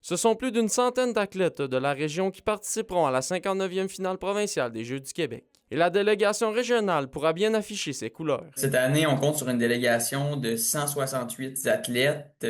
Ce sont plus d'une centaine d'athlètes de la région qui participeront à la 59e finale provinciale des Jeux du Québec. Et la délégation régionale pourra bien afficher ses couleurs. Cette année, on compte sur une délégation de 168 athlètes,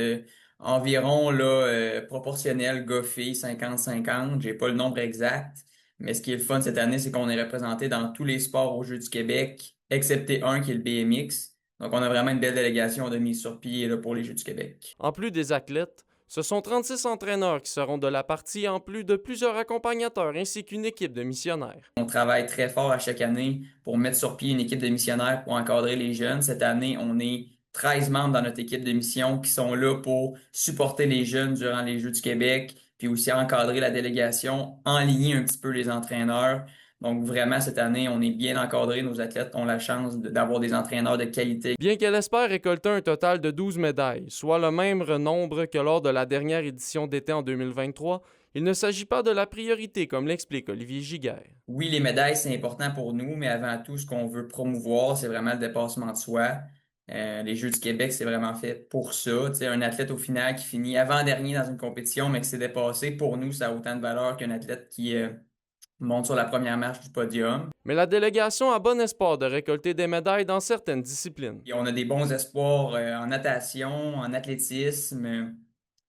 environ là, proportionnel gars-filles, 50-50. J'ai pas le nombre exact, mais ce qui est le fun cette année, c'est qu'on est représenté dans tous les sports aux Jeux du Québec, excepté un qui est le BMX. Donc, on a vraiment une belle délégation de mise sur pied là, pour les Jeux du Québec. En plus des athlètes, ce sont 36 entraîneurs qui seront de la partie en plus de plusieurs accompagnateurs ainsi qu'une équipe de missionnaires. On travaille très fort à chaque année pour mettre sur pied une équipe de missionnaires pour encadrer les jeunes. Cette année, on est 13 membres dans notre équipe de mission qui sont là pour supporter les jeunes durant les Jeux du Québec, puis aussi encadrer la délégation, enligner un petit peu les entraîneurs. Donc vraiment, cette année, on est bien encadré. Nos athlètes ont la chance d'avoir des entraîneurs de qualité. Bien qu'elle espère récolter un total de 12 médailles, soit le même nombre que lors de la dernière édition d'été en 2023, il ne s'agit pas de la priorité, comme l'explique Olivier Giguère. Oui, les médailles, c'est important pour nous, mais avant tout, ce qu'on veut promouvoir, c'est vraiment le dépassement de soi. Les Jeux du Québec, c'est vraiment fait pour ça. Tu sais, un athlète au final qui finit avant-dernier dans une compétition, mais qui s'est dépassé, pour nous, ça a autant de valeur qu'un athlète qui monte sur la première marche du podium. Mais la délégation a bon espoir de récolter des médailles dans certaines disciplines. Et on a des bons espoirs en natation, en athlétisme,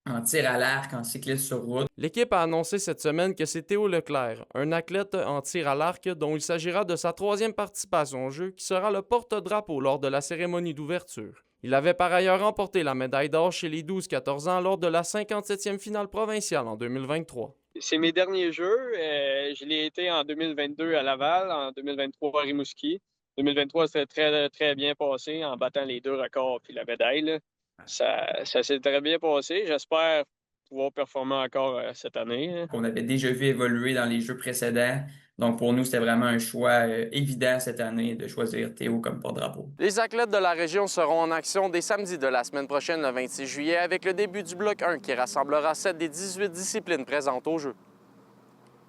en tir à l'arc, en cyclisme sur route. L'équipe a annoncé cette semaine que c'est Théo Leclerc, un athlète en tir à l'arc dont il s'agira de sa troisième participation au jeu, qui sera le porte-drapeau lors de la cérémonie d'ouverture. Il avait par ailleurs remporté la médaille d'or chez les 12-14 ans lors de la 57e finale provinciale en 2023. C'est mes derniers jeux. Je l'ai été en 2022 à Laval, en 2023 à Rimouski. 2023, c'était très, très bien passé en battant les deux records puis la médaille, là. Ça s'est très bien passé. J'espère pouvoir performer encore cette année, hein. Qu'on avait déjà vu évoluer dans les jeux précédents. Donc, pour nous, c'était vraiment un choix évident cette année de choisir Théo comme porte-drapeau. Les athlètes de la région seront en action dès samedi de la semaine prochaine, le 26 juillet, avec le début du bloc 1 qui rassemblera 7 des 18 disciplines présentes au jeu.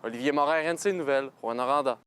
Olivier Morin, RNC Nouvelles, Rwanda.